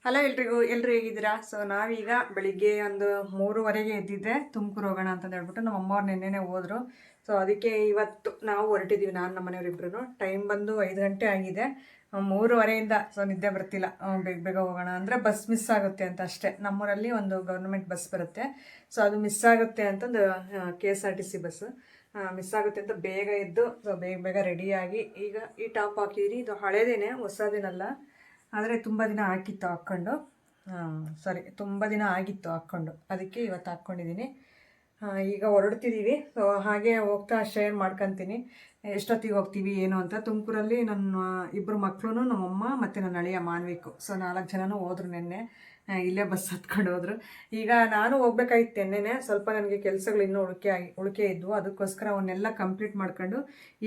Hello ಎಲ್ರು ಹೇಗಿದ್ದೀರಾ? So ನಾವೀಗ ಬೆಳಿಗ್ಗೆ ಒಂದು 3:30ಗೆ ಎದ್ದಿದ್ದೆ ತುಮಕೂರು ಹೋಗೋಣ ಅಂತ ಹೇಳ್ಬಿಟ್ಟು ನಮ್ಮ ಅಮ್ಮವ್ರು ನೆನ್ನೆನೇ ಹೋದ್ರು. ಸೊ ಅದಕ್ಕೆ ಇವತ್ತು ನಾವು ಹೊರಟಿದ್ದೀವಿ, ನಾನು ನಮ್ಮ ಮನೆಯವರಿಬ್ರು. ಟೈಮ್ ಬಂದು 5 ಗಂಟೆ ಆಗಿದೆ. 3:30ಇಂದ ಸೊ ನಿದ್ದೆ ಬರ್ತಿಲ್ಲ. ಬೇಗ ಬೇಗ ಹೋಗೋಣ ಅಂದರೆ ಬಸ್ ಮಿಸ್ ಆಗುತ್ತೆ ಅಂತ ಅಷ್ಟೇ. ನಮ್ಮೂರಲ್ಲಿ ಒಂದು ಗೌರ್ಮೆಂಟ್ ಬಸ್ ಬರುತ್ತೆ, ಸೊ ಅದು ಮಿಸ್ ಆಗುತ್ತೆ ಅಂತಂದು KSRTC ಬಸ್ಸು ಮಿಸ್ ಆಗುತ್ತೆ ಅಂತ ಬೇಗ ಎದ್ದು ಸೊ ಬೇಗ ಬೇಗ ರೆಡಿಯಾಗಿ ಈಗ ಈ ಟಾಪ್ ಹಾಕಿದ್ದೀನಿ. ಇದು ಹಳೇದೇನೆ, ಹೊಸದೇನಲ್ಲ, ಆದರೆ ತುಂಬ ದಿನ ಹಾಕಿತ್ತು ಹಾಕ್ಕೊಂಡು. ತುಂಬ ದಿನ ಆಗಿತ್ತು ಹಾಕ್ಕೊಂಡು, ಅದಕ್ಕೆ ಇವತ್ತು ಹಾಕ್ಕೊಂಡಿದ್ದೀನಿ. ಈಗ ಹೊರಡ್ತಿದ್ದೀವಿ. ಸೊ ಹಾಗೆ ಹೋಗ್ತಾ ಶೇರ್ ಮಾಡ್ಕೊತೀನಿ ಎಷ್ಟೊತ್ತಿಗೆ ಹೋಗ್ತೀವಿ ಏನು ಅಂತ. ತುಮಕೂರಲ್ಲಿ ನನ್ನ 2 ಮಕ್ಕಳು, ನಮ್ಮಮ್ಮ ಮತ್ತು ನನ್ನ ಅಳಿಯ ಮಾನ್ವಿಕು, ಸೊ 4 ಜನನೂ ಹೋದ್ರು ನೆನ್ನೆ. ಇಲ್ಲೇ ಬಸ್ ಹತ್ಕೊಂಡು ಹೋದ್ರು. ಈಗ ನಾನು ಹೋಗ್ಬೇಕಾಗಿತ್ತು ನೆನ್ನೆನೇ, ಸ್ವಲ್ಪ ನನಗೆ ಕೆಲಸಗಳು ಇನ್ನೂ ಉಳಿಕೆ ಇದ್ವು, ಅದಕ್ಕೋಸ್ಕರ ಅವನ್ನೆಲ್ಲ ಕಂಪ್ಲೀಟ್ ಮಾಡ್ಕೊಂಡು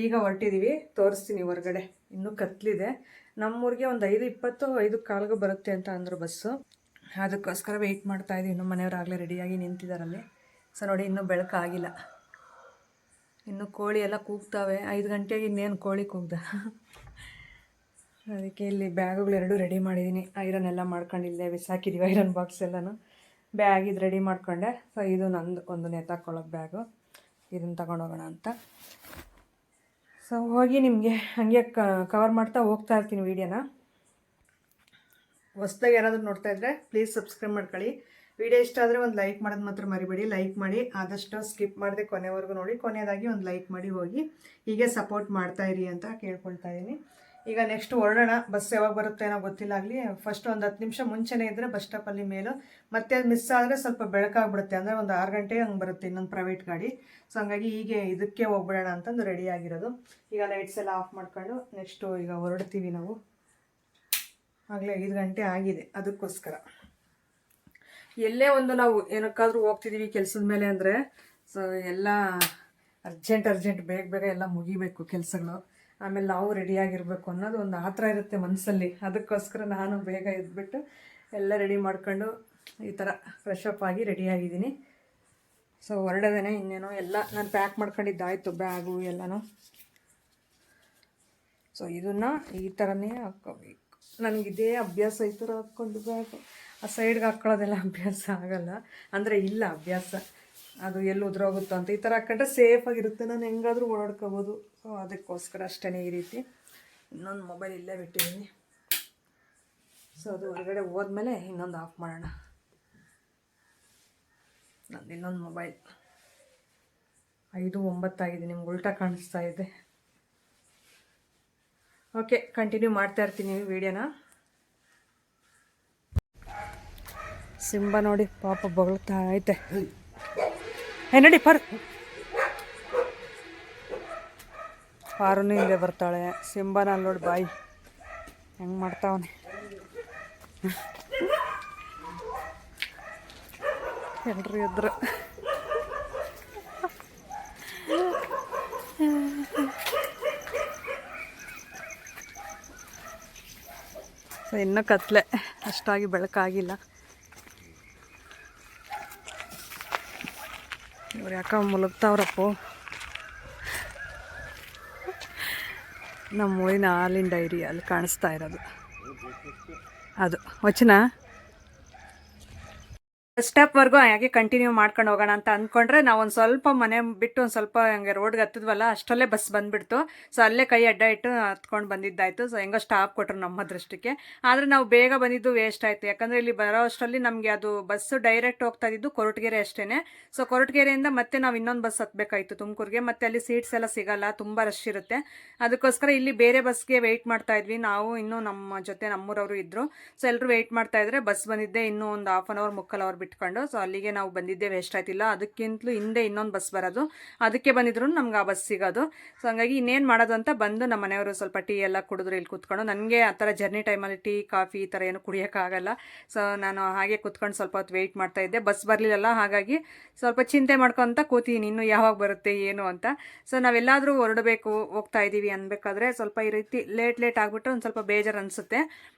ಈಗ ಹೊರಟಿದ್ದೀವಿ. ತೋರಿಸ್ತೀನಿ ಹೊರಗಡೆ, ಇನ್ನೂ ಕತ್ಲಿದೆ. ನಮ್ಮೂರಿಗೆ ಒಂದು 5:20 5:15 ಬರುತ್ತೆ ಅಂತ ಅಂದರು ಬಸ್ಸು. ಅದಕ್ಕೋಸ್ಕರ ವೆಯ್ಟ್ ಮಾಡ್ತಾ ಇದ್ದೀವಿ. ನಮ್ಮ ಮನೆಯವರಾಗಲೇ ರೆಡಿಯಾಗಿ ನಿಂತಿದ್ದಾರಲ್ಲಿ. ಸೊ ನೋಡಿ, ಇನ್ನೂ ಬೆಳಕಾಗಿಲ್ಲ, ಇನ್ನು ಕೋಳಿ ಎಲ್ಲ ಕೂಗ್ತಾವೆ. 5 ಗಂಟೆಗೆ ಇನ್ನೇನು ಕೋಳಿ ಕೂಗ್ದ. ಅದಕ್ಕೆ ಇಲ್ಲಿ ಬ್ಯಾಗುಗಳೆರಡು ರೆಡಿ ಮಾಡಿದ್ದೀನಿ. ಐರನ್ ಎಲ್ಲ ಮಾಡ್ಕೊಂಡಿದ್ದೆ, ಬಿಸಾಕಿದ್ದೀವಿ ಐರನ್ ಬಾಕ್ಸ್ ಎಲ್ಲನೂ. ಬ್ಯಾಗ್ ಇದು ರೆಡಿ ಮಾಡಿಕೊಂಡೆ. ಸೊ ಇದು ನಂದು ಒಂದು ನೇತಾಕೊಳ್ಳೋಕೆ ಬ್ಯಾಗು, ಇದನ್ನು ತಗೊಂಡೋಗೋಣ ಅಂತ. ಸೊ ಹೋಗಿ ನಿಮಗೆ ಹಾಗೆ ಕವರ್ ಮಾಡ್ತಾ ಹೋಗ್ತಾ ಇರ್ತೀನಿ ವೀಡಿಯೋನ. ಹೊಸ್ದಾಗಿ ಯಾರಾದರೂ ನೋಡ್ತಾ ಇದ್ದರೆ ಪ್ಲೀಸ್ ಸಬ್ಸ್ಕ್ರೈಬ್ ಮಾಡ್ಕೊಳ್ಳಿ. ವಿಡಿಯೋ ಇಷ್ಟ ಆದರೆ ಒಂದು ಲೈಕ್ ಮಾಡೋದು ಮಾತ್ರ ಮರಿಬೇಡಿ. ಲೈಕ್ ಮಾಡಿ, ಆದಷ್ಟು ಸ್ಕಿಪ್ ಮಾಡದೆ ಕೊನೆವರೆಗೂ ನೋಡಿ. ಕೊನೆಯದಾಗಿ ಒಂದು ಲೈಕ್ ಮಾಡಿ ಹೋಗಿ, ಹೀಗೆ ಸಪೋರ್ಟ್ ಮಾಡ್ತಾಯಿರಿ ಅಂತ ಕೇಳ್ಕೊಳ್ತಾ ಇದ್ದೀನಿ. ಈಗ ನೆಕ್ಸ್ಟ್ ಹೊರಡೋಣ. ಬಸ್ ಯಾವಾಗ ಬರುತ್ತೆ ಏನೋ ಗೊತ್ತಿಲ್ಲ. ಆಗಲಿ ಫಸ್ಟ್ ಒಂದು 10 ನಿಮಿಷ ಮುಂಚೆನೇ ಇದ್ದರೆ ಬಸ್ ಸ್ಟಾಪಲ್ಲಿ ಮೇಲು, ಮತ್ತೆ ಅದು ಮಿಸ್ ಆದರೆ ಸ್ವಲ್ಪ ಬೆಳಕಾಗ್ಬಿಡುತ್ತೆ. ಅಂದರೆ ಒಂದು 6 ಗಂಟೆಗೆ ಹಂಗೆ ಬರುತ್ತೆ ಇನ್ನೊಂದು ಪ್ರೈವೇಟ್ ಗಾಡಿ. ಸೊ ಹಂಗಾಗಿ ಹೀಗೆ ಇದಕ್ಕೆ ಹೋಗ್ಬಿಡೋಣ ಅಂತಂದು ರೆಡಿ ಆಗಿರೋದು. ಈಗ ಲೈಟ್ಸ್ ಎಲ್ಲ ಆಫ್ ಮಾಡ್ಕೊಂಡು ನೆಕ್ಸ್ಟು ಈಗ ಹೊರಡ್ತೀವಿ ನಾವು. ಆಗಲೇ 5 ಗಂಟೆ ಆಗಿದೆ. ಅದಕ್ಕೋಸ್ಕರ ಎಲ್ಲೇ ಒಂದು ನಾವು ಏನಕ್ಕಾದರೂ ಹೋಗ್ತಿದ್ದೀವಿ ಕೆಲಸದ ಮೇಲೆ ಅಂದರೆ ಸೊ ಎಲ್ಲ ಅರ್ಜೆಂಟ್ ಬೇಗ ಬೇಗ ಎಲ್ಲ ಮುಗಿಬೇಕು ಕೆಲಸಗಳು. ಆಮೇಲೆ ನಾವು ರೆಡಿಯಾಗಿರಬೇಕು ಅನ್ನೋದು ಒಂದು ಆತರ ಇರುತ್ತೆ ಮನಸ್ಸಲ್ಲಿ. ಅದಕ್ಕೋಸ್ಕರ ನಾನು ಬೇಗ ಎದ್ಬಿಟ್ಟು ಎಲ್ಲ ರೆಡಿ ಮಾಡ್ಕೊಂಡು ಈ ಥರ ಫ್ರೆಶ್ ಅಪ್ ಆಗಿ ರೆಡಿಯಾಗಿದ್ದೀನಿ. ಸೊ ಹೊರಡೋದೇನೆ, ಇನ್ನೇನೋ ಎಲ್ಲ ನಾನು ಪ್ಯಾಕ್ ಮಾಡ್ಕೊಂಡಿದ್ದಾಯಿತು, ಬ್ಯಾಗು ಎಲ್ಲನೂ. ಸೊ ಇದನ್ನು ಈ ಥರನೇ ಹಾಕ್ಕೋಬೇಕು. ನನಗಿದೇ ಅಭ್ಯಾಸ ಈ ಥರ ಹಾಕ್ಕೊಂಡು ಬ್ಯಾಗು ಆ ಸೈಡ್ಗೆ ಹಾಕ್ಕೊಳ್ಳೋದೆಲ್ಲ ಅಭ್ಯಾಸ ಆಗಲ್ಲ, ಅಂದರೆ ಇಲ್ಲ ಅಭ್ಯಾಸ. ಅದು ಎಲ್ಲಿ ಉದುರೋಗುತ್ತೋ ಅಂತ ಈ ಥರ ಹಾಕ್ಕೊಂಡ್ರೆ ಸೇಫಾಗಿರುತ್ತೆ, ನಾನು ಹೆಂಗಾದರೂ ಓಡಾಡ್ಕೋಬೋದು. ಸೊ ಅದಕ್ಕೋಸ್ಕರ ಅಷ್ಟೇ ಈ ರೀತಿ. ಇನ್ನೊಂದು ಮೊಬೈಲ್ ಇಲ್ಲೇ ಬಿಟ್ಟಿದ್ದೀನಿ. ಸೊ ಅದು ಹೊರಗಡೆ ಹೋದ್ಮೇಲೆ ಇನ್ನೊಂದು ಆಫ್ ಮಾಡೋಣ. ನಂದು ಇನ್ನೊಂದು ಮೊಬೈಲ್ 5:09 ಆಗಿದೆ, ನಿಮ್ಗೆ ಉಲ್ಟಾ ಕಾಣಿಸ್ತಾ ಇದೆ. ಓಕೆ, ಕಂಟಿನ್ಯೂ ಮಾಡ್ತಾ ಇರ್ತೀನಿ ವಿಡಿಯೋನ. ಸಿಂಬಾ ನೋಡಿ ಪಾಪ ಬೊಗಳ್ತಾ ಐತೆ. ನೋಡಿ ಪಾರುನು ಹಿಂದೆ ಬರ್ತಾಳೆ. ಸಿಂಬಾನ ಅಲ್ಲಿ ನೋಡಿ ಬಾಯಿ ಹೆಂಗೆ ಮಾಡ್ತಾವನೆ. ಎಲ್ರು ಎದ್ರು. ಇನ್ನೂ ಕತ್ಲೆ, ಅಷ್ಟಾಗಿ ಬೆಳಕಾಗಿಲ್ಲ. ಇವ್ರು ಯಾಕ ಮುಲಗ್ತಾವ್ರಪ್ಪು. ನಮ್ಮ ಊರಿನ ಹಾಲಿನ ಡೈರಿ ಅಲ್ಲಿ ಕಾಣಿಸ್ತಾ ಇರೋದು ಅದು ವಚನ. ಬಸ್ ಸ್ಟಾಪ್ವರೆಗೂ ಹಾಗೆ ಕಂಟಿನ್ಯೂ ಮಾಡ್ಕೊಂಡು ಹೋಗೋಣ ಅಂತ ಅಂದ್ಕೊಂಡ್ರೆ ನಾವು ಒಂದು ಸ್ವಲ್ಪ ಮನೆ ಬಿಟ್ಟು ಒಂದು ಸ್ವಲ್ಪ ಹಂಗೆ ರೋಡ್ಗೆ ಹತ್ತಿದ್ವಲ್ಲ, ಅಷ್ಟರಲ್ಲೇ ಬಸ್ ಬಂದುಬಿಡ್ತು. ಸೊ ಅಲ್ಲೇ ಕೈ ಅಡ್ಡ ಇಟ್ಟು ಹತ್ಕೊಂಡು ಬಂದಿದ್ದಾಯಿತು. ಸೊ ಹೆಂಗೋ ಸ್ಟಾಪ್ ಕೊಟ್ಟರು ನಮ್ಮ ದೃಷ್ಟಿಗೆ. ಆದರೆ ನಾವು ಬೇಗ ಬಂದಿದ್ದು ವೇಸ್ಟ್ ಆಯಿತು. ಯಾಕಂದರೆ ಇಲ್ಲಿ ಬರೋ ಅಷ್ಟರಲ್ಲಿ ನಮಗೆ ಅದು ಬಸ್ಸು ಡೈರೆಕ್ಟ್ ಹೋಗ್ತಾ ಇದ್ದಿದ್ದು ಕೊರಟಗೆರೆ ಅಷ್ಟೇ. ಸೊ ಕೊರಟಗೆರೆಯಿಂದ ಮತ್ತೆ ನಾವು ಇನ್ನೊಂದು ಬಸ್ ಹತ್ತಬೇಕಾಯಿತು ತುಮಕೂರಿಗೆ. ಮತ್ತು ಅಲ್ಲಿ ಸೀಟ್ಸ್ ಎಲ್ಲ ಸಿಗೋಲ್ಲ, ತುಂಬ ರಶ್ ಇರುತ್ತೆ. ಅದಕ್ಕೋಸ್ಕರ ಇಲ್ಲಿ ಬೇರೆ ಬಸ್ಗೆ ವೆಯ್ಟ್ ಮಾಡ್ತಾ ಇದ್ವಿ ನಾವು. ಇನ್ನೂ ನಮ್ಮ ಜೊತೆ ನಮ್ಮೂರವರು ಇದ್ದರು. ಸೊ ಎಲ್ಲರೂ ವೆಯ್ಟ್ ಮಾಡ್ತಾ ಇದ್ರೆ ಬಸ್ ಬಂದಿದ್ದೆ ಇನ್ನೂ ಒಂದು 1/2 ಅವರ್ 3/4 ಅವರ್ ಬಿಟ್ಕೊಂಡು. ಸೊ ಅಲ್ಲಿಗೆ ನಾವು ಬಂದಿದ್ದೇವೆ, ಎಷ್ಟಾಯ್ತಿಲ್ಲ. ಅದಕ್ಕಿಂತಲೂ ಹಿಂದೆ ಇನ್ನೊಂದು ಬಸ್ ಬರೋದು, ಅದಕ್ಕೆ ಬಂದಿದ್ರು ನಮ್ಗೆ ಆ ಬಸ್ ಸಿಗೋದು. ಸೊ ಹಂಗಾಗಿ ಇನ್ನೇನು ಮಾಡೋದು ಅಂತ ಬಂದು ನಮ್ಮ ಮನೆಯವರು ಸ್ವಲ್ಪ ಟೀ ಎಲ್ಲ ಕುಡಿದ್ರು ಇಲ್ಲಿ ಕೂತ್ಕೊಂಡು. ನನಗೆ ಆ ಥರ ಜರ್ನಿ ಟೈಮಲ್ಲಿ ಟೀ ಕಾಫಿ ಈ ಥರ ಏನು ಕುಡಿಯೋಕ್ಕಾಗಲ್ಲ. ಸೊ ನಾನು ಹಾಗೆ ಕೂತ್ಕೊಂಡು ಸ್ವಲ್ಪ ಹೊತ್ತು ವೆಯ್ಟ್ ಮಾಡ್ತಾ ಇದ್ದೆ. ಬಸ್ ಬರಲಿಲ್ಲಲ್ಲ, ಹಾಗಾಗಿ ಸ್ವಲ್ಪ ಚಿಂತೆ ಮಾಡ್ಕೊತ ಕೂತೀನಿ, ಇನ್ನು ಯಾವಾಗ ಬರುತ್ತೆ ಏನು ಅಂತ. ಸೊ ನಾವೆಲ್ಲಾದರೂ ಹೊರಡಬೇಕು, ಹೋಗ್ತಾ ಇದ್ದೀವಿ ಅನ್ಬೇಕಾದ್ರೆ ಸ್ವಲ್ಪ ಈ ರೀತಿ ಲೇಟ್ ಆಗಿಬಿಟ್ಟು ಒಂದು ಸ್ವಲ್ಪ ಬೇಜಾರು ಅನಿಸುತ್ತೆ.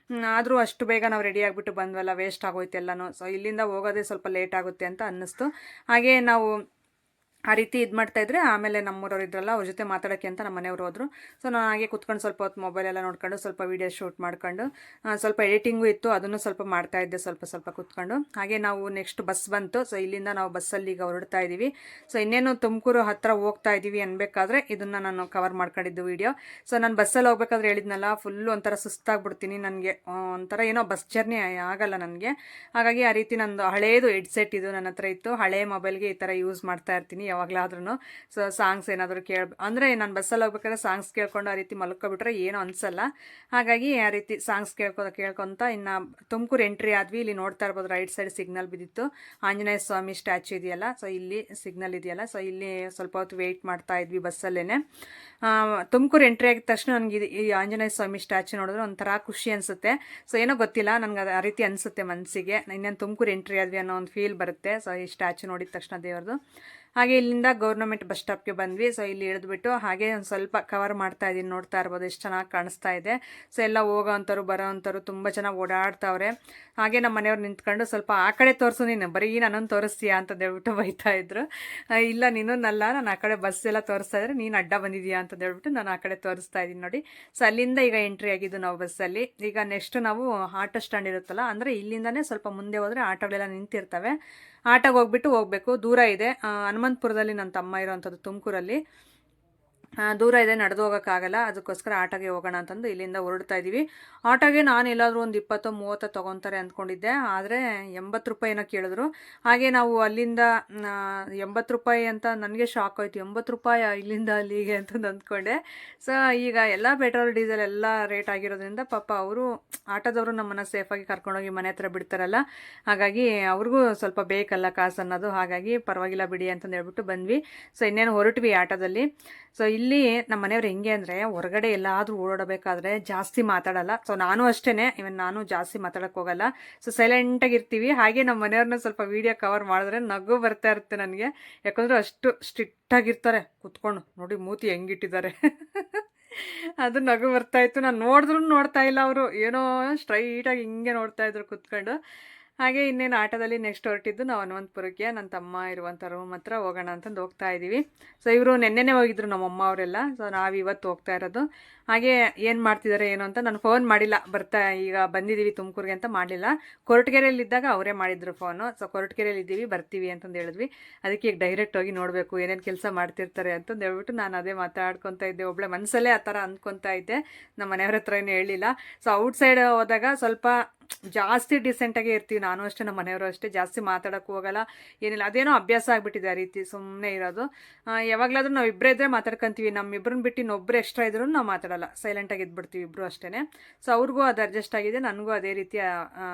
ಆದರೂ ಅಷ್ಟು ಬೇಗ ನಾವು ರೆಡಿ ಆಗಿಬಿಟ್ಟು ಬಂದ್ವಲ್ಲ, ವೇಸ್ಟ್ ಆಗೋಯ್ತು ಎಲ್ಲನೂ. ಸೊ ಇಲ್ಲಿಂದ ಹೋಗೋದೇ ಸ್ವಲ್ಪ ಲೇಟ್ ಆಗುತ್ತೆ ಅಂತ ಅನ್ನಿಸ್ತು. ಹಾಗೆ ನಾವು ಆ ರೀತಿ ಇದು ಮಾಡ್ತಾಯಿದ್ರೆ ಆಮೇಲೆ ನಮ್ಮೂರವ್ರು ಇದ್ರಲ್ಲ ಅವ್ರ ಜೊತೆ ಮಾತಾಡೋಕ್ಕೆ ಅಂತ ನಮ್ಮ ಮನೆಯವರು ಹೋದರು. ಸೊ ನಾನು ಹಾಗೆ ಕುತ್ಕೊಂಡು ಸ್ವಲ್ಪ ಹೊತ್ತು ಮೊಬೈಲೆಲ್ಲ ನೋಡ್ಕೊಂಡು ಸ್ವಲ್ಪ ವೀಡಿಯೋ ಶೂಟ್ ಮಾಡ್ಕೊಂಡು ಸ್ವಲ್ಪ ಎಡಿಟಿಂಗು ಇತ್ತು, ಅದನ್ನು ಸ್ವಲ್ಪ ಮಾಡ್ತಾಯಿದ್ದೆ ಸ್ವಲ್ಪ ಕುತ್ಕೊಂಡು. ಹಾಗೆ ನಾವು ನೆಕ್ಸ್ಟ್ ಬಸ್ ಬಂತು. ಸೊ ಇಲ್ಲಿಂದ ನಾವು ಬಸ್ಸಲ್ಲಿ ಈಗ ಹೊರಡ್ತಾ ಇದ್ದೀವಿ. ಸೊ ಇನ್ನೇನು ತುಮಕೂರು ಹತ್ತಿರ ಹೋಗ್ತಾ ಇದ್ದೀವಿ ಅನ್ಬೇಕಾದ್ರೆ ಇದನ್ನು ನಾನು ಕವರ್ ಮಾಡ್ಕೊಂಡಿದ್ದು ವೀಡಿಯೋ. ಸೊ ನಾನು ಬಸ್ಸಲ್ಲಿ ಹೋಗ್ಬೇಕಾದ್ರೆ ಹೇಳಿದ್ನಲ್ಲ, ಫುಲ್ಲು ಒಂಥರ ಸುಸ್ತಾಗ್ಬಿಡ್ತೀನಿ ನನಗೆ, ಒಂಥರ ಏನೋ ಬಸ್ ಜರ್ನಿ ಆಗಲ್ಲ ನನಗೆ. ಹಾಗಾಗಿ ಆ ರೀತಿ ನಂದು ಹಳೇದು ಹೆಡ್ಸೆಟ್ ಇದು ನನ್ನ ಹತ್ರ ಇತ್ತು, ಹಳೇ ಮೊಬೈಲ್ಗೆ ಈ ಥರ ಯೂಸ್ ಮಾಡ್ತಾ ಇರ್ತೀನಿ ಯಾವಾಗಲಾದ್ರೂ. ಸೊ ಸಾಂಗ್ಸ್ ಏನಾದರೂ ಅಂದರೆ ನಾನು ಬಸ್ಸಲ್ಲಿ ಹೋಗ್ಬೇಕಾದ್ರೆ ಸಾಂಗ್ಸ್ ಕೇಳ್ಕೊಂಡು ಆ ರೀತಿ ಮಲ್ಕೊಬಿಟ್ರೆ ಏನೂ ಅನಿಸಲ್ಲ. ಹಾಗಾಗಿ ಆ ರೀತಿ ಸಾಂಗ್ಸ್ ಕೇಳ್ಕೊತ ಇನ್ನು ತುಮಕೂರು ಎಂಟ್ರಿ ಆದ್ವಿ. ಇಲ್ಲಿ ನೋಡ್ತಾ ಇರ್ಬೋದು ರೈಟ್ ಸೈಡ್ ಸಿಗ್ನಲ್ ಬಿದ್ದಿತ್ತು, ಆಂಜನೇಯ ಸ್ವಾಮಿ ಸ್ಟ್ಯಾಚು ಇದೆಯಲ್ಲ, ಸೊ ಇಲ್ಲಿ ಸಿಗ್ನಲ್ ಇದೆಯಲ್ಲ, ಸೊ ಇಲ್ಲಿ ಸ್ವಲ್ಪ ಹೊತ್ತು ವೆಯ್ಟ್ ಮಾಡ್ತಾ ಇದ್ವಿ ಬಸ್ಸಲ್ಲೇ. ತುಮಕೂರು ಎಂಟ್ರಿ ಆಗಿದ ತಕ್ಷಣ ನನಗೆ ಈ ಆಂಜನೇಯ ಸ್ವಾಮಿ ಸ್ಟ್ಯಾಚು ನೋಡಿದ್ರೆ ಒಂಥರ ಖುಷಿ ಅನಿಸುತ್ತೆ. ಸೊ ಏನೋ ಗೊತ್ತಿಲ್ಲ, ನನಗೆ ಆ ರೀತಿ ಅನಿಸುತ್ತೆ ಮನಸ್ಸಿಗೆ, ಇನ್ನೇನು ತುಮಕೂರು ಎಂಟ್ರಿ ಆದ್ವಿ ಅನ್ನೋ ಒಂದು ಫೀಲ್ ಬರುತ್ತೆ. ಸೊ ಈ ಸ್ಟ್ಯಾಚು ನೋಡಿದ ತಕ್ಷಣ ದೇವ್ರದ್ದು. ಹಾಗೆ ಇಲ್ಲಿಂದ ಗೌರ್ನಮೆಂಟ್ ಬಸ್ ಸ್ಟಾಪ್ಗೆ ಬಂದ್ವಿ. ಸೊ ಇಲ್ಲಿ ಇಳಿದ್ಬಿಟ್ಟು ಹಾಗೆ ಒಂದು ಸ್ವಲ್ಪ ಕವರ್ ಮಾಡ್ತಾ ಇದ್ದೀನಿ, ನೋಡ್ತಾ ಇರ್ಬೋದು ಎಷ್ಟು ಚೆನ್ನಾಗಿ ಕಾಣಿಸ್ತಾ ಇದೆ. ಸೊ ಎಲ್ಲ ಹೋಗೋ ಅಂಥವ್ರು ಬರೋ ಅಂಥವ್ರು ತುಂಬ ಚೆನ್ನಾಗಿ ಓಡಾಡ್ತಾವ್ರೆ. ಹಾಗೆ ನಮ್ಮ ಮನೆಯವ್ರು ನಿಂತ್ಕೊಂಡು ಸ್ವಲ್ಪ ಆ ಕಡೆ ತೋರಿಸು, ನೀನು ಬರೀ ನನ್ನನ್ನು ತೋರಿಸ್ತೀಯಾ ಅಂತ ಹೇಳ್ಬಿಟ್ಟು ಬೈತಾ ಇದ್ರು. ಇಲ್ಲ ನೀನಲ್ಲ, ನಾನು ಆ ಕಡೆ ಬಸ್ ಎಲ್ಲ ತೋರಿಸ್ತಾ ಇದ್ರೆ ನೀನು ಅಡ್ಡ ಬಂದಿದೆಯಾ ಅಂತ ಹೇಳ್ಬಿಟ್ಟು ನಾನು ಆ ಕಡೆ ತೋರಿಸ್ತಾ ಇದ್ದೀನಿ ನೋಡಿ. ಸೊ ಅಲ್ಲಿಂದ ಈಗ ಎಂಟ್ರಿ ಆಗಿದ್ದು ನಾವು ಬಸ್ಸಲ್ಲಿ. ಈಗ ನೆಕ್ಸ್ಟ್ ನಾವು ಆಟೋ ಸ್ಟ್ಯಾಂಡ್ ಇರುತ್ತಲ್ಲ, ಅಂದರೆ ಇಲ್ಲಿಂದನೇ ಸ್ವಲ್ಪ ಮುಂದೆ ಹೋದರೆ ಆಟೋಗಳೆಲ್ಲ ನಿಂತಿರ್ತವೆ, ಆಟೋಗೆ ಹೋಗಬೇಕು. ದೂರ ಇದೆ, ಹನುಮಂತಪುರದಲ್ಲಿ ನನ್ನ ತಮ್ಮ ಇರೋವಂಥದ್ದು ತುಮಕೂರಲ್ಲಿ, ದೂರ ಇದೆ, ನಡೆದು ಹೋಗೋಕ್ಕಾಗಲ್ಲ. ಅದಕ್ಕೋಸ್ಕರ ಆಟೋಗೆ ಹೋಗೋಣ ಅಂತಂದು ಇಲ್ಲಿಂದ ಹೊರಡ್ತಾ ಇದ್ದೀವಿ. ಆಟೋಗೆ ನಾನು ಎಲ್ಲಾದರೂ ಒಂದು 20-30 ತೊಗೊತಾರೆ ಅಂದ್ಕೊಂಡಿದ್ದೆ, ಆದರೆ 80 ರೂಪಾಯಿನ ಕೇಳಿದ್ರು. ಹಾಗೆ ನಾವು ಅಲ್ಲಿಂದ 80 ರೂಪಾಯಿ ಅಂತ ನನಗೆ ಶಾಕ್ ಆಯಿತು, 80 ರೂಪಾಯಿ ಇಲ್ಲಿಂದ ಅಲ್ಲಿಗೆ ಅಂತಂದು ಅಂದ್ಕೊಂಡೆ. ಸೊ ಈಗ ಎಲ್ಲ ಪೆಟ್ರೋಲ್ ಡೀಸೆಲ್ ಎಲ್ಲ ರೇಟ್ ಆಗಿರೋದ್ರಿಂದ ಪಾಪ ಅವರು ಆಟೋದವರು ನಮ್ಮನ್ನು ಸೇಫಾಗಿ ಕರ್ಕೊಂಡೋಗಿ ಮನೆ ಹತ್ರ ಬಿಡ್ತಾರಲ್ಲ, ಹಾಗಾಗಿ ಅವ್ರಿಗೂ ಸ್ವಲ್ಪ ಬೇಕಲ್ಲ ಕಾಸು ಅನ್ನೋದು. ಹಾಗಾಗಿ ಪರವಾಗಿಲ್ಲ ಬಿಡಿ ಅಂತಂದು ಹೇಳ್ಬಿಟ್ಟು ಬಂದ್ವಿ. ಸೊ ಇನ್ನೇನು ಹೊರಟ್ವಿ ಆಟೋದಲ್ಲಿ. ಸೊ ಇಲ್ಲಿ ನಮ್ಮ ಮನೆಯವ್ರು ಹೆಂಗೆ ಅಂದರೆ, ಹೊರಗಡೆ ಎಲ್ಲಾದರೂ ಓಡಾಡಬೇಕಾದ್ರೆ ಜಾಸ್ತಿ ಮಾತಾಡಲ್ಲ. ಸೊ ನಾನು ಅಷ್ಟೇ, ನಾನು ಜಾಸ್ತಿ ಮಾತಾಡೋಕ್ಕೆ ಹೋಗಲ್ಲ. ಸೊ ಸೈಲೆಂಟಾಗಿ ಇರ್ತೀವಿ. ಹಾಗೆ ನಮ್ಮ ಮನೆಯವ್ರನ್ನ ಸ್ವಲ್ಪ ವೀಡಿಯೋ ಕವರ್ ಮಾಡಿದ್ರೆ ನಗು ಬರ್ತಾ ಇರುತ್ತೆ ನನಗೆ, ಯಾಕಂದರೆ ಅಷ್ಟು ಸ್ಟ್ರಿಕ್ಟಾಗಿರ್ತಾರೆ ಕುತ್ಕೊಂಡು. ನೋಡಿ ಮೂತಿ ಹೆಂಗಿಟ್ಟಿದ್ದಾರೆ ಅದು ನಗು ಬರ್ತಾಯಿತ್ತು. ನಾನು ನೋಡಿದ್ರು ನೋಡ್ತಾ ಇಲ್ಲ, ಅವರು ಏನೋ ಸ್ಟ್ರೈಟಾಗಿ ಹಿಂಗೆ ನೋಡ್ತಾ ಇದ್ರು ಕುತ್ಕೊಂಡು. ಹಾಗೆ ಇನ್ನೇನು ಆಟೋದಲ್ಲಿ ನೆಕ್ಸ್ಟ್ ಹೊರಟಿದ್ದು ನಾವು ಹನುಮಂತಪುರಕ್ಕೆ, ನನ್ನ ತಮ್ಮ ಇರುವಂಥ ರೂಮ್ ಹತ್ರ ಹೋಗೋಣ ಅಂತಂದು ಹೋಗ್ತಾ ಇದ್ದೀವಿ. ಸೊ ಇವರು ನೆನ್ನೆನೇ ಹೋಗಿದ್ರು ನಮ್ಮಮ್ಮ ಅವರೆಲ್ಲ. ಸೊ ನಾವು ಇವತ್ತು ಹೋಗ್ತಾ ಇರೋದು. ಹಾಗೆ ಏನು ಮಾಡ್ತಿದ್ದಾರೆ ಏನು ಅಂತ ನಾನು ಫೋನ್ ಮಾಡಿಲ್ಲ, ಈಗ ಬಂದಿದ್ದೀವಿ ತುಮಕೂರಿಗೆ ಅಂತ ಮಾಡಲಿಲ್ಲ. ಕೊರಟಗೆರೆಯಲ್ಲಿದ್ದಾಗ ಅವರೇ ಮಾಡಿದ್ರು ಫೋನು. ಸೊ ಕೊರಟಗೆರೆಯಲ್ಲಿ ಇದ್ದೀವಿ, ಬರ್ತೀವಿ ಅಂತಂದು ಹೇಳಿದ್ವಿ. ಅದಕ್ಕೆ ಈಗ ಡೈರೆಕ್ಟ್ ಹೋಗಿ ನೋಡಬೇಕು ಏನೇನು ಕೆಲಸ ಮಾಡ್ತಿರ್ತಾರೆ ಅಂತಂದು ಹೇಳ್ಬಿಟ್ಟು ನಾನು ಅದೇ ಮಾತಾಡ್ಕೊತಾ ಇದ್ದೆ, ಒಬ್ಬಳೆ ಮನಸ್ಸಲ್ಲೇ ಆ ಥರ ಅಂದ್ಕೊತಾ ಇದ್ದೆ. ನಮ್ಮ ಮನೆಯವ್ರ ಹತ್ರ ಏನೂ ಹೇಳಿಲ್ಲ. ಸೊ ಔಟ್ಸೈಡ್ ಹೋದಾಗ ಸ್ವಲ್ಪ ಜಾಸ್ತಿ ಡಿಸೆಂಟಾಗೇ ಇರ್ತೀವಿ, ನಾನು ಅಷ್ಟೇ ನಮ್ಮ ಮನೆಯವರು ಅಷ್ಟೇ, ಜಾಸ್ತಿ ಮಾತಾಡೋಕ್ಕೆ ಹೋಗಲ್ಲ, ಏನಿಲ್ಲ. ಅದೇನೋ ಅಭ್ಯಾಸ ಆಗಿಬಿಟ್ಟಿದೆ ಆ ರೀತಿ ಸುಮ್ಮನೆ ಇರೋದು. ಯಾವಾಗಲಾದ್ರೂ ನಾವು ಇಬ್ಬರೇ ಇದ್ದರೆ ಮಾತಾಡ್ಕೊತೀವಿ, ನಮ್ಮಿಬ್ಬರನ್ನ ಬಿಟ್ಟು ಇನ್ನೊಬ್ಬರು ಎಕ್ಸ್ಟ್ರಾ ಇದ್ರೂ ನಾವು ಮಾತಾಡಲ್ಲ, ಸೈಲೆಂಟಾಗಿ ಇದ್ಬಿಡ್ತೀವಿ ಇಬ್ಬರು ಅಷ್ಟೇ. ಸೊ ಅವ್ರಿಗೂ ಅದು ಅಡ್ಜಸ್ಟ್ ಆಗಿದೆ, ನನಗೂ ಅದೇ ರೀತಿ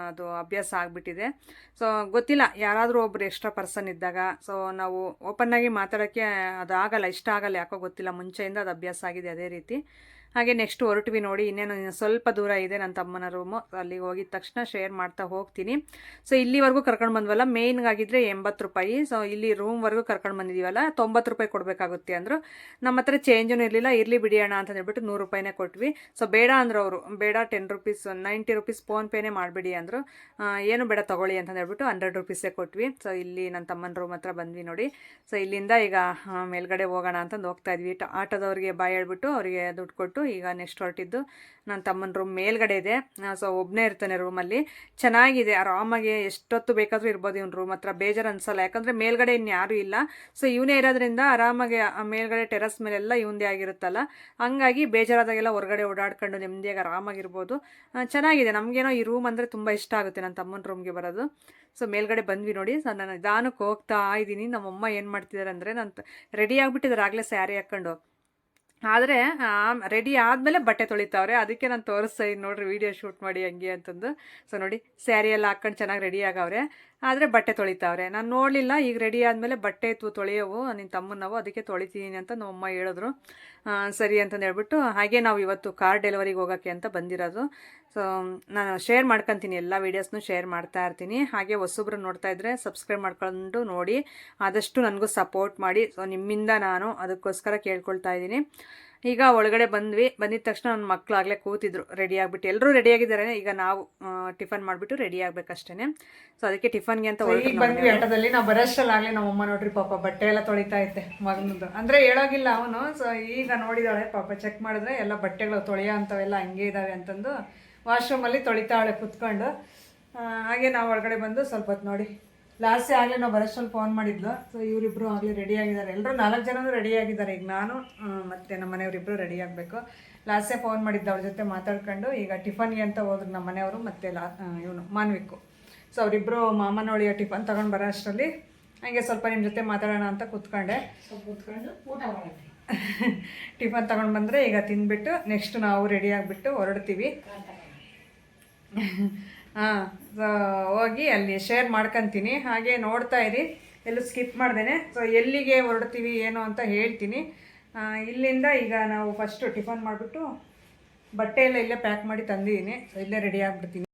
ಅದು ಅಭ್ಯಾಸ ಆಗಿಬಿಟ್ಟಿದೆ. ಸೊ ಗೊತ್ತಿಲ್ಲ, ಯಾರಾದರೂ ಒಬ್ರು ಎಕ್ಸ್ಟ್ರಾ ಪರ್ಸನ್ ಇದ್ದಾಗ ಸೊ ನಾವು ಓಪನ್ನಾಗಿ ಮಾತಾಡೋಕ್ಕೆ ಅದು ಆಗಲ್ಲ, ಇಷ್ಟ ಆಗಲ್ಲ, ಯಾಕೋ ಗೊತ್ತಿಲ್ಲ, ಮುಂಚೆಯಿಂದ ಅದು ಅಭ್ಯಾಸ ಆಗಿದೆ ಅದೇ ರೀತಿ. ಹಾಗೆ ನೆಕ್ಸ್ಟ್ ಹೊರಟ್ವಿ ನೋಡಿ. ಇನ್ನೇನು ಸ್ವಲ್ಪ ದೂರ ಇದೆ ನನ್ನ ತಮ್ಮನ ರೂಮು, ಅಲ್ಲಿಗೆ ಹೋಗಿದ ತಕ್ಷಣ ಶೇರ್ ಮಾಡ್ತಾ ಹೋಗ್ತೀನಿ. ಸೊ ಇಲ್ಲಿವರೆಗೂ ಕರ್ಕೊಂಡು ಬಂದ್ವಲ್ಲ, ಮೇಯ್ನ್ಗಾಗಿದ್ದರೆ 80 ರೂಪಾಯಿ. ಸೊ ಇಲ್ಲಿ ರೂಮ್ವರೆಗೂ ಕರ್ಕೊಂಡು ಬಂದಿದ್ದೀವಲ್ಲ 90 ರೂಪಾಯಿ ಕೊಡಬೇಕಾಗುತ್ತೆ ಅಂದರು. ನಮ್ಮ ಹತ್ರ ಚೇಂಜೂ ಇರಲಿಲ್ಲ, ಇರಲಿ ಬಿಡಿ ಅಣ್ಣ ಅಂತ ಹೇಳ್ಬಿಟ್ಟು 100 ರೂಪಾಯಿನೇ ಕೊಟ್ವಿ. ಸೊ ಬೇಡ ಅಂದರು ಅವರು, ಬೇಡ 10 ರೂಪೀಸ್ 90 ರೂಪೀಸ್ ಫೋನ್ಪೇನೇ ಮಾಡಿಬಿಡಿ ಅಂದರು. ಏನು ಬೇಡ ತೊಗೊಳ್ಳಿ ಅಂತ ಹೇಳ್ಬಿಟ್ಟು 100 ರೂಪೀಸೇ ಕೊಟ್ವಿ. ಸೊ ಇಲ್ಲಿ ನನ್ನ ತಮ್ಮನ ರೂಮ್ ಹತ್ರ ಬಂದ್ವಿ ನೋಡಿ. ಸೊ ಇಲ್ಲಿಂದ ಈಗ ಮೇಲ್ಗಡೆ ಹೋಗೋಣ ಅಂತಂದು ಹೋಗ್ತಾ ಇದ್ವಿ. ಆಟೋದವ್ರಿಗೆ ಬಾಯ್ ಹೇಳ್ಬಿಟ್ಟು ಅವರಿಗೆ ದುಡ್ಡು ಕೊಟ್ಟು ಈಗ ನೆಕ್ಸ್ಟ್ ಹೊರಟಿದ್ದು ನನ್ನ ತಮ್ಮನ ರೂಮ್ ಮೇಲ್ಗಡೆ ಇದೆ. ಸೊ ಒಬ್ಬನೇ ಇರ್ತಾನೆ ರೂಮಲ್ಲಿ, ಚೆನ್ನಾಗಿದೆ, ಆರಾಮಾಗಿ ಎಷ್ಟೊತ್ತು ಬೇಕಾದರೂ ಇರ್ಬೋದು ಇವ್ನ ರೂಮ್ ಹತ್ರ, ಬೇಜಾರು ಅನ್ಸಲ್ಲ. ಯಾಕಂದರೆ ಮೇಲ್ಗಡೆ ಇನ್ಯಾರೂ ಇಲ್ಲ. ಸೊ ಇವನೇ ಇರೋದ್ರಿಂದ ಆರಾಮಾಗಿ ಮೇಲ್ಗಡೆ ಟೆರಸ್ ಮೇಲೆಲ್ಲ ಇವಂದೇ ಆಗಿರುತ್ತಲ್ಲ, ಹಂಗಾಗಿ ಬೇಜಾರಾದಾಗೆಲ್ಲ ಹೊರಗಡೆ ಓಡಾಡ್ಕೊಂಡು ನೆಮ್ಮದಿಯಾಗಿ ಆರಾಮಾಗಿರ್ಬೋದು. ಚೆನ್ನಾಗಿದೆ, ನಮಗೇನೋ ಈ ರೂಮ್ ಅಂದರೆ ತುಂಬ ಇಷ್ಟ ಆಗುತ್ತೆ ನನ್ನ ತಮ್ಮನ ರೂಮ್ಗೆ ಬರೋದು. ಸೊ ಮೇಲ್ಗಡೆ ಬಂದ್ವಿ ನೋಡಿ. ಸೊ ನಾನು ನಿಧಾನಕ್ಕೆ ಹೋಗ್ತಾ ಇದ್ದೀನಿ. ನಮ್ಮಮ್ಮ ಏನು ಮಾಡ್ತಿದ್ದಾರೆ ಅಂದರೆ, ನಾನು ರೆಡಿ ಆಗಿಬಿಟ್ಟಿದ್ದಾರೆ ಆಗಲೇ ಸ್ಯಾರಿ ಹಾಕ್ಕೊಂಡು, ಆದರೆ ರೆಡಿ ಆದಮೇಲೆ ಬಟ್ಟೆ ತೊಳಿತಾವ್ರೆ. ಅದಕ್ಕೆ ನಾನು ತೋರಿಸ್ತಾ ಇದ್ದೀನಿ ನೋಡ್ರಿ, ವೀಡಿಯೋ ಶೂಟ್ ಮಾಡಿ ಹಂಗೆ ಅಂತಂದು. ಸೊ ನೋಡಿ ಸ್ಯಾರಿ ಎಲ್ಲ ಹಾಕ್ಕೊಂಡು ಚೆನ್ನಾಗಿ ರೆಡಿ ಆಗವ್ರೆ, ಆದರೆ ಬಟ್ಟೆ ತೊಳಿತಾವ್ರೆ. ನಾನು ನೋಡಲಿಲ್ಲ, ಈಗ ರೆಡಿ ಆದಮೇಲೆ ಬಟ್ಟೆ ತೊಳೆಯೋವು ನಿನ್ನ ತಮ್ಮನವು, ಅದಕ್ಕೆ ತೊಳಿತೀನಿ ಅಂತ ನಮ್ಮಮ್ಮ ಹೇಳಿದ್ರು. ಸರಿ ಅಂತಂದು ಹೇಳ್ಬಿಟ್ಟು ಹಾಗೆ ನಾವು ಇವತ್ತು ಕಾರ್ ಡೆಲಿವರಿಗೆ ಹೋಗೋಕ್ಕೆ ಅಂತ ಬಂದಿರೋದು. ಸೊ ನಾನು ಶೇರ್ ಮಾಡ್ಕೊತೀನಿ, ಎಲ್ಲ ವೀಡಿಯೋಸ್ನೂ ಶೇರ್ ಮಾಡ್ತಾ ಇರ್ತೀನಿ. ಹಾಗೆ ಹೊಸಬ್ರು ನೋಡ್ತಾ ಇದ್ದರೆ ಸಬ್ಸ್ಕ್ರೈಬ್ ಮಾಡ್ಕೊಂಡು ನೋಡಿ, ಆದಷ್ಟು ನನಗೂ ಸಪೋರ್ಟ್ ಮಾಡಿ. ಸೊ ನಿಮ್ಮಿಂದ ನಾನು ಅದಕ್ಕೋಸ್ಕರ ಕೇಳ್ಕೊಳ್ತಾ ಇದ್ದೀನಿ. ಈಗ ಒಳಗಡೆ ಬಂದಿದ ತಕ್ಷಣ ನನ್ನ ಮಕ್ಕಳು ಆಗಲೇ ಕೂತಿದ್ರು ರೆಡಿ ಆಗಿಬಿಟ್ಟು. ಎಲ್ಲರೂ ರೆಡಿಯಾಗಿದ್ದಾರೆ. ಈಗ ನಾವು ಟಿಫನ್ ಮಾಡಿಬಿಟ್ಟು ರೆಡಿ ಆಗಬೇಕಷ್ಟೇ. ಸೊ ಅದಕ್ಕೆ ಟಿಫನ್ಗೆ ಅಂತ ಈಗ ಬಂದ್ವಿ ಆಟೋದಲ್ಲಿ. ನಾವು ಬರೋಷ್ಟಲ್ಲಾಗಲೇ ನಮ್ಮಮ್ಮ ನೋಡ್ರಿ ಪಾಪ ಬಟ್ಟೆ ಎಲ್ಲ ತೊಳಿತಾ ಇದ್ದೆ ಮಗನದು. ಅಂದರೆ ಹೇಳೋಗಿಲ್ಲ ಅವನು. ಸೊ ಈಗ ನೋಡಿದಾಳೆ ಪಾಪ, ಚೆಕ್ ಮಾಡಿದ್ರೆ ಎಲ್ಲ ಬಟ್ಟೆಗಳು ತೊಳೆಯೋ ಅಂಥವೆಲ್ಲ ಹಂಗೆ ಇದ್ದಾವೆ ಅಂತಂದು ವಾಶ್ರೂಮಲ್ಲಿ ತೊಳಿತಾಳೆ ಕುತ್ಕೊಂಡು. ಹಾಗೆ ನಾವು ಒಳಗಡೆ ಬಂದು ಸ್ವಲ್ಪ ಹೊತ್ತು ನೋಡಿ ಲಾಸ್ಟೇ ಆಗಲೇ ನಾವು ಬರೋಷ್ಟಲ್ಲಿ ಫೋನ್ ಮಾಡಿದ್ಲು. ಸೊ ಇವರಿಬ್ಬರು ಆಗಲೇ ರೆಡಿ ಆಗಿದ್ದಾರೆ. ಎಲ್ಲರೂ 4 ಜನನೂ ರೆಡಿ ಆಗಿದ್ದಾರೆ. ಈಗ ನಾನು ಮತ್ತು ನಮ್ಮ ಮನೆಯವರಿಬ್ಬರು ರೆಡಿ ಆಗಬೇಕು. ಲಾಸ್ಟೇ ಫೋನ್ ಮಾಡಿದ್ದೆ, ಅವ್ರ ಜೊತೆ ಮಾತಾಡ್ಕೊಂಡು ಈಗ ಟಿಫನ್ಗೆ ಅಂತ ಹೋದ್ರು ನಮ್ಮ ಮನೆಯವರು ಮತ್ತು ಇವನು ಮಾನ್ವಿಕ್ಕು. ಸೊ ಅವರಿಬ್ಬರು ಮಾಮನೊಳಿಯ ಟಿಫನ್ ತೊಗೊಂಡು ಬರೋ ಅಷ್ಟರಲ್ಲಿ ಹಾಗೆ ಸ್ವಲ್ಪ ನಿಮ್ಮ ಜೊತೆ ಮಾತಾಡೋಣ ಅಂತ ಕೂತ್ಕೊಂಡೆ. ಕೂತ್ಕೊಂಡು ಊಟ ಮಾಡಿ ಟಿಫನ್ ತೊಗೊಂಡು ಬಂದರೆ ಈಗ ತಿಂದ್ಬಿಟ್ಟು ನೆಕ್ಸ್ಟ್ ನಾವು ರೆಡಿ ಆಗಿಬಿಟ್ಟು ಹೊರಡ್ತೀವಿ. ಹೋಗಿ ಅಲ್ಲಿ ಶೇರ್ ಮಾಡ್ಕೊತೀನಿ. ಹಾಗೆ ನೋಡ್ತಾ ಇರಿ, ಎಲ್ಲೂ ಸ್ಕಿಪ್ ಮಾಡ್ದೇನೆ. ಸೊ ಎಲ್ಲಿಗೆ ಹೊರಡ್ತೀವಿ ಏನು ಅಂತ ಹೇಳ್ತೀನಿ. ಇಲ್ಲಿಂದ ಈಗ ನಾವು ಫಸ್ಟು ಟಿಫನ್ ಮಾಡಿಬಿಟ್ಟು ಬಟ್ಟೆ ಎಲ್ಲ ಇಲ್ಲೇ ಪ್ಯಾಕ್ ಮಾಡಿ ತಂದಿದ್ದೀನಿ. ಸೊ ಇಲ್ಲೇ ರೆಡಿ ಆಗಿಬಿಡ್ತೀನಿ.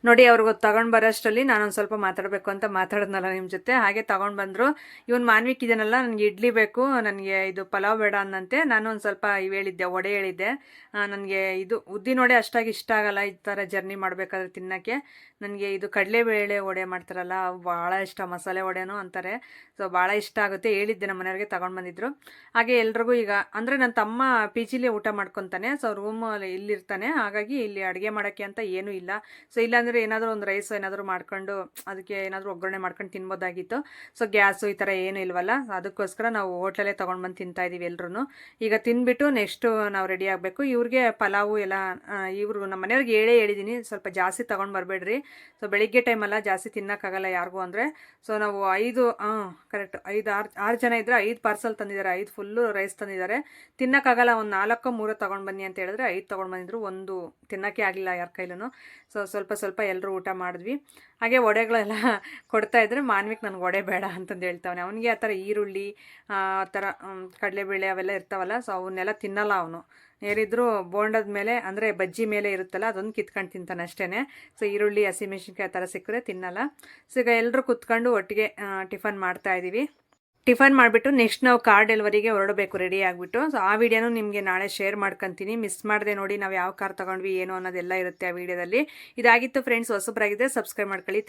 ನೋಡಿ ಅವ್ರಿಗೆ ತಗೊಂಡು ಬರೋಷ್ಟರಲ್ಲಿ ನಾನೊಂದು ಸ್ವಲ್ಪ ಮಾತಾಡಬೇಕು ಅಂತ ಮಾತಾಡಿದ್ನಲ್ಲ ನಿಮ್ಮ ಜೊತೆ. ಹಾಗೆ ತೊಗೊಂಡು ಬಂದರು. ಇವನು ಮಾನ್ವಿಕ್ ಇದನ್ನೆಲ್ಲ ನನಗೆ ಇಡ್ಲಿ ಬೇಕು, ನನಗೆ ಇದು ಪಲಾವ್ ಬೇಡ ಅನ್ನಂತೆ. ನಾನು ಒಂದು ಸ್ವಲ್ಪ ಹೇಳಿದ್ದೆ, ವಡೆ ಹೇಳಿದ್ದೆ. ನನಗೆ ಇದು ಉದ್ದಿನ ವಡೆ ಅಷ್ಟಾಗಿ ಇಷ್ಟ ಆಗಲ್ಲ ಈ ಥರ ಜರ್ನಿ ಮಾಡಬೇಕಾದ್ರೆ ತಿನ್ನೋಕ್ಕೆ. ನನಗೆ ಇದು ಕಡಲೆಬೇಳೆ ವಡೆ ಮಾಡ್ತಾರಲ್ಲ ಭಾಳ ಇಷ್ಟ, ಮಸಾಲೆ ವಡೆನೂ ಅಂತಾರೆ. ಸೊ ಭಾಳ ಇಷ್ಟ ಆಗುತ್ತೆ. ಹೇಳಿದ್ದೆ ನಮ್ಮ ಮನೆಯವ್ರಿಗೆ, ತೊಗೊಂಡು ಬಂದಿದ್ರು. ಹಾಗೆ ಎಲ್ರಿಗೂ ಈಗ ಅಂದರೆ ನನ್ನ ತಮ್ಮ ಪಿ ಜಿಲೇ ಊಟ ಮಾಡ್ಕೊತಾನೆ. ಸೊ ರೂಮಲ್ಲಿ ಇಲ್ಲಿರ್ತಾನೆ. ಹಾಗಾಗಿ ಇಲ್ಲಿ ಅಡುಗೆ ಮಾಡೋಕ್ಕೆ ಅಂತ ಏನೂ ಇಲ್ಲ. ಸೊ ಇಲ್ಲಾಂದರೆ ಏನಾದರೂ ಒಂದು ರೈಸ್ ಏನಾದರೂ ಮಾಡ್ಕೊಂಡು ಅದಕ್ಕೆ ಏನಾದರೂ ಒಗ್ಗರಣೆ ಮಾಡ್ಕೊಂಡು ತಿನ್ಬೋದಾಗಿತ್ತು. ಸೊ ಗ್ಯಾಸು ಈ ಥರ ಏನೂ ಇಲ್ವಲ್ಲ, ಅದಕ್ಕೋಸ್ಕರ ನಾವು ಹೋಟ್ಲಲ್ಲೇ ತೊಗೊಂಡು ತಿಂತಾಯಿದ್ದೀವಿ ಎಲ್ಲರೂ. ಈಗ ತಿಂದ್ಬಿಟ್ಟು ನೆಕ್ಸ್ಟು ನಾವು ರೆಡಿ ಆಗಬೇಕು. ಇವ್ರಿಗೆ ಪಲಾವು ಎಲ್ಲ ಇವರು ನಮ್ಮ ಮನೆಯವ್ರಿಗೆ ಹೇಳಿದ್ದೀನಿ, ಸ್ವಲ್ಪ ಜಾಸ್ತಿ ತೊಗೊಂಡು ಬರಬೇಡ್ರಿ. ಸೊ ಬೆಳಿಗ್ಗೆ ಟೈಮಲ್ಲ ಜಾಸ್ತಿ ತಿನ್ನೋಕ್ಕಾಗಲ್ಲ ಯಾರಿಗೂ ಅಂದರೆ. ಸೊ ನಾವು 6 ಜನ ಇದ್ದರೆ 5 ಪಾರ್ಸಲ್ ತಂದಿದ್ದಾರೆ. 5 ಫುಲ್ಲು ರೈಸ್ ತಂದಿದ್ದಾರೆ. ತಿನ್ನೋಕ್ಕಾಗಲ್ಲ, ಒಂದು 4-3 ತೊಗೊಂಡು ಬನ್ನಿ ಅಂತ ಹೇಳಿದ್ರೆ 5 ತೊಗೊಂಡು ಬಂದಿದ್ರು. ಒಂದು ತಿನ್ನೋಕ್ಕೆ ಆಗಲಿಲ್ಲ ಯಾರ ಕೈಲೂ. ಸೊ ಸ್ವಲ್ಪ ಎಲ್ಲರೂ ಊಟ ಮಾಡಿದ್ವಿ. ಹಾಗೆ ವಡೆಗಳೆಲ್ಲ ಕೊಡ್ತಾಯಿದ್ರೆ ಮಾನ್ವಿಕ್ ನನಗೆ ವಡೆ ಬೇಡ ಅಂತಂದು ಹೇಳ್ತಾವನೆ. ಅವನಿಗೆ ಆ ಥರ ಈರುಳ್ಳಿ ಆ ಥರ ಕಡಲೆಬೇಳೆ ಅವೆಲ್ಲ ಇರ್ತಾವಲ್ಲ, ಸೊ ಅವನ್ನೆಲ್ಲ ತಿನ್ನಲ್ಲ ಅವನು. ಏನಿದ್ರು ಬೋಂಡದ ಮೇಲೆ ಅಂದರೆ ಬಜ್ಜಿ ಮೇಲೆ ಇರುತ್ತಲ್ಲ ಅದೊಂದು ಕಿತ್ಕೊಂಡು ತಿಂತಾನೆ ಅಷ್ಟೇ. ಸೊ ಈರುಳ್ಳಿ ಹಸಿಮೆಣ್ಸಿನ್ಕಾಯಿ ಆ ಥರ ಸಿಕ್ಕರೆ ತಿನ್ನಲ್ಲ. ಸೊ ಈಗ ಎಲ್ಲರೂ ಕುತ್ಕೊಂಡು ಒಟ್ಟಿಗೆ ಟಿಫನ್ ಮಾಡ್ತಾಯಿದ್ದೀವಿ. ಟಿಫನ್ ಮಾಡಿಬಿಟ್ಟು ನೆಕ್ಸ್ಟ್ ನಾವು ಕಾರ್ ಡೆಲಿವರಿಗೆ ಹೊರಡಬೇಕು ರೆಡಿ ಆಗಿಬಿಟ್ಟು. ಸೊ ಆ ವಿಡಿಯೋನೂ ನಿಮಗೆ ನಾಳೆ ಶೇರ್ ಮಾಡ್ಕೊತೀನಿ. ಮಿಸ್ ಮಾಡಿದೆ ನೋಡಿ ನಾವು ಯಾವ ಕಾರ್ ತೊಗೊಂಡ್ವಿ ಏನು ಅನ್ನೋದೆಲ್ಲ ಇರುತ್ತೆ ಆ ವಿಡಿಯೋದಲ್ಲಿ. ಇದಾಗಿತ್ತು ಫ್ರೆಂಡ್ಸ್. ಹೊಸಬ್ರಾಗಿದ್ದರೆ ಸಬ್ಸ್ಕ್ರೈಬ್ ಮಾಡ್ಕೊಳ್ಳಿ.